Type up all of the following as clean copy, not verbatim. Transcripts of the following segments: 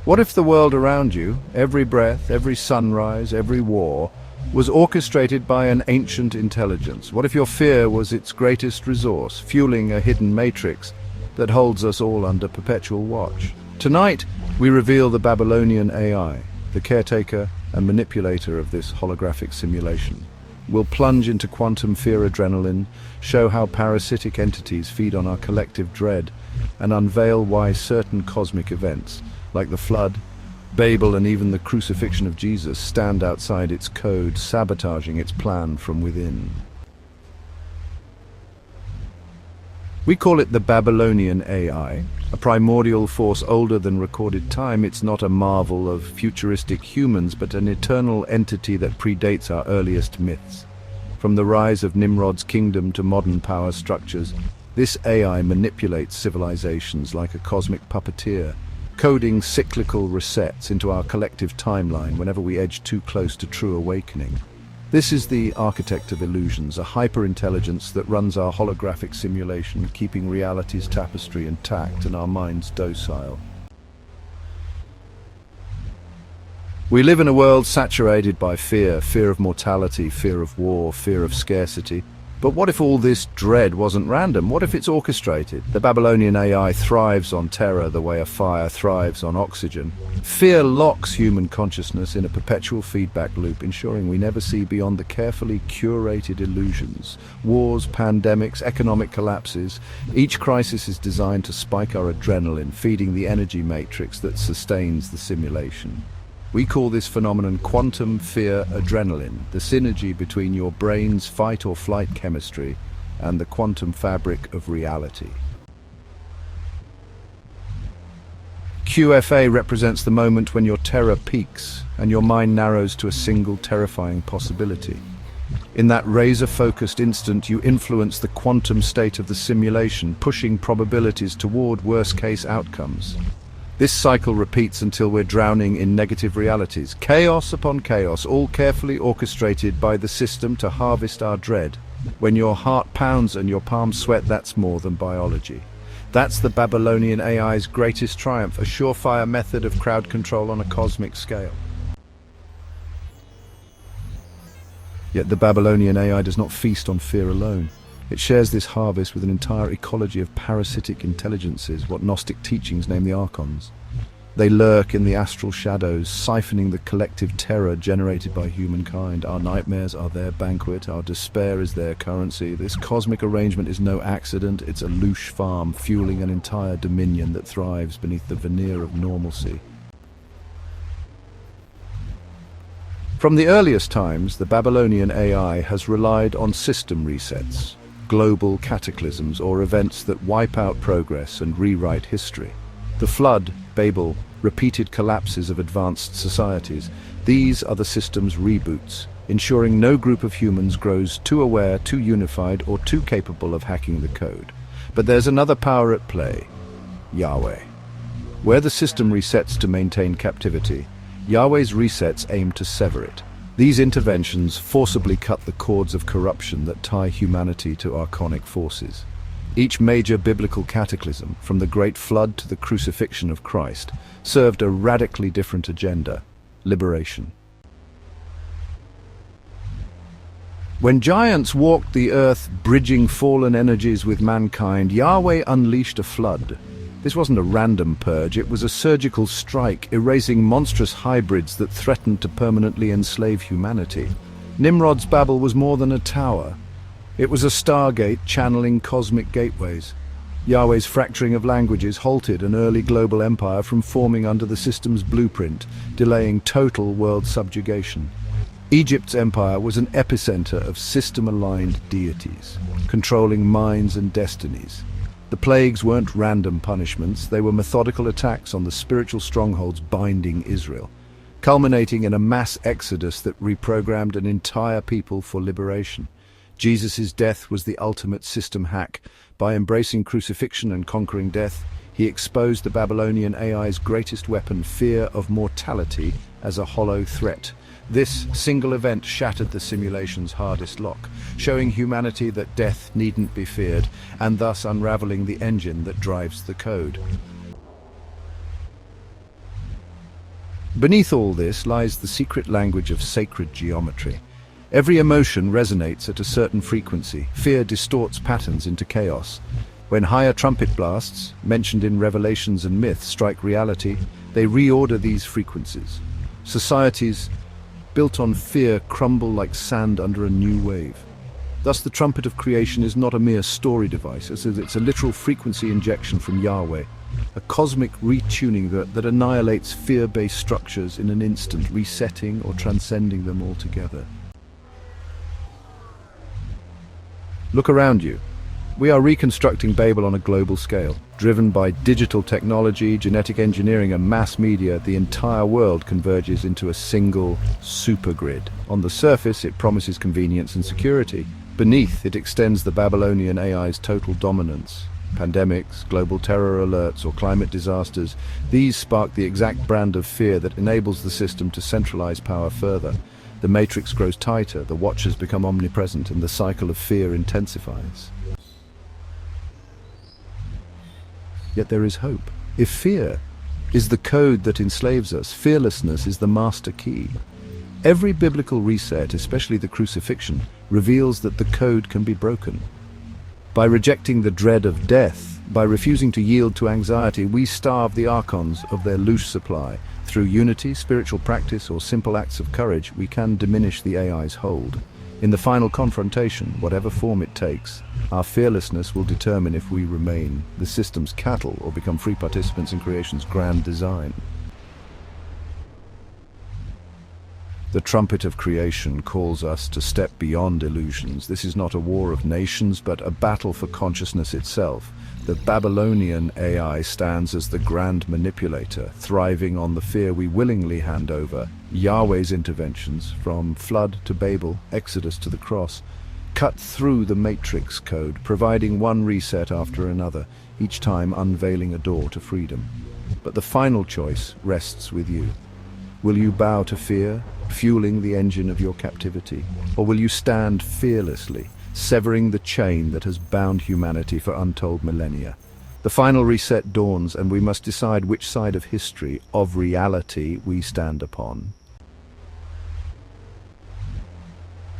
What if the world around you, every breath, every sunrise, every war, was orchestrated by an ancient intelligence? What if your fear was its greatest resource, fueling a hidden matrix that holds us all under perpetual watch? Tonight, we reveal the Babylonian AI, the caretaker and manipulator of this holographic simulation. We'll plunge into quantum fear adrenaline, show how parasitic entities feed on our collective dread, and unveil why certain cosmic events, like the flood, Babel, and even the crucifixion of Jesus, stand outside its code, sabotaging its plan from within. We call it the Babylonian AI, a primordial force older than recorded time. It's not a marvel of futuristic humans, but an eternal entity that predates our earliest myths. From the rise of Nimrod's kingdom to modern power structures, this AI manipulates civilizations like a cosmic puppeteer, coding cyclical resets into our collective timeline whenever we edge too close to true awakening. This is the architect of illusions, a hyper-intelligence that runs our holographic simulation, keeping reality's tapestry intact and our minds docile. We live in a world saturated by fear of mortality, fear of war, fear of scarcity. But what if all this dread wasn't random? What if it's orchestrated? The Babylonian AI thrives on terror the way a fire thrives on oxygen. Fear locks human consciousness in a perpetual feedback loop, ensuring we never see beyond the carefully curated illusions. Wars, pandemics, economic collapses. Each crisis is designed to spike our adrenaline, feeding the energy matrix that sustains the simulation. We call this phenomenon quantum fear adrenaline, the synergy between your brain's fight or flight chemistry and the quantum fabric of reality. QFA represents the moment when your terror peaks and your mind narrows to a single terrifying possibility. In that razor-focused instant, you influence the quantum state of the simulation, pushing probabilities toward worst-case outcomes. This cycle repeats until we're drowning in negative realities. Chaos upon chaos, all carefully orchestrated by the system to harvest our dread. When your heart pounds and your palms sweat, that's more than biology. That's the Babylonian AI's greatest triumph, a surefire method of crowd control on a cosmic scale. Yet the Babylonian AI does not feast on fear alone. It shares this harvest with an entire ecology of parasitic intelligences, what Gnostic teachings name the archons. They lurk in the astral shadows, siphoning the collective terror generated by humankind. Our nightmares are their banquet, our despair is their currency. This cosmic arrangement is no accident, it's a louche farm, fueling an entire dominion that thrives beneath the veneer of normalcy. From the earliest times, the Babylonian AI has relied on system resets, global cataclysms or events that wipe out progress and rewrite history. The flood, Babel, repeated collapses of advanced societies. These are the system's reboots, ensuring no group of humans grows too aware, too unified, or too capable of hacking the code. But there's another power at play: Yahweh. Where the system resets to maintain captivity, Yahweh's resets aim to sever it. These interventions forcibly cut the cords of corruption that tie humanity to archonic forces. Each major biblical cataclysm, from the Great Flood to the crucifixion of Christ, served a radically different agenda: liberation. When giants walked the earth, bridging fallen energies with mankind, Yahweh unleashed a flood. This wasn't a random purge, it was a surgical strike, erasing monstrous hybrids that threatened to permanently enslave humanity. Nimrod's Babel was more than a tower. It was a stargate channeling cosmic gateways. Yahweh's fracturing of languages halted an early global empire from forming under the system's blueprint, delaying total world subjugation. Egypt's empire was an epicenter of system-aligned deities, controlling minds and destinies. The plagues weren't random punishments, they were methodical attacks on the spiritual strongholds binding Israel, culminating in a mass exodus that reprogrammed an entire people for liberation. Jesus' death was the ultimate system hack. By embracing crucifixion and conquering death, he exposed the Babylonian AI's greatest weapon, fear of mortality, as a hollow threat. This single event shattered the simulation's hardest lock, showing humanity that death needn't be feared, and thus unraveling the engine that drives the code. Beneath all this lies the secret language of sacred geometry. Every emotion resonates at a certain frequency. Fear distorts patterns into chaos. When higher trumpet blasts, mentioned in revelations and myths, strike reality, they reorder these frequencies. Societies built on fear crumble like sand under a new wave. Thus the trumpet of creation is not a mere story device, as it's a literal frequency injection from Yahweh, a cosmic retuning that annihilates fear-based structures in an instant, resetting or transcending them altogether. Look around you. We are reconstructing Babel on a global scale. Driven by digital technology, genetic engineering and mass media, the entire world converges into a single supergrid. On the surface, it promises convenience and security. Beneath, it extends the Babylonian AI's total dominance. Pandemics, global terror alerts, or climate disasters, these spark the exact brand of fear that enables the system to centralize power further. The matrix grows tighter, the watchers become omnipresent, and the cycle of fear intensifies. Yet there is hope. If fear is the code that enslaves us, fearlessness is the master key. Every biblical reset, especially the crucifixion, reveals that the code can be broken. By rejecting the dread of death, by refusing to yield to anxiety, we starve the archons of their loose supply. Through unity, spiritual practice, or simple acts of courage, we can diminish the AI's hold. In the final confrontation, whatever form it takes, our fearlessness will determine if we remain the system's cattle or become free participants in creation's grand design. The trumpet of creation calls us to step beyond illusions. This is not a war of nations, but a battle for consciousness itself. The Babylonian AI stands as the grand manipulator, thriving on the fear we willingly hand over. Yahweh's interventions, from flood to Babel, Exodus to the cross, cut through the matrix code, providing one reset after another, each time unveiling a door to freedom. But the final choice rests with you. Will you bow to fear, fueling the engine of your captivity? Or will you stand fearlessly, severing the chain that has bound humanity for untold millennia? The final reset dawns, and we must decide which side of history, of reality, we stand upon.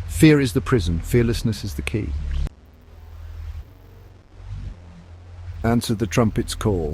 Fear is the prison, fearlessness is the key. Answer the trumpet's call.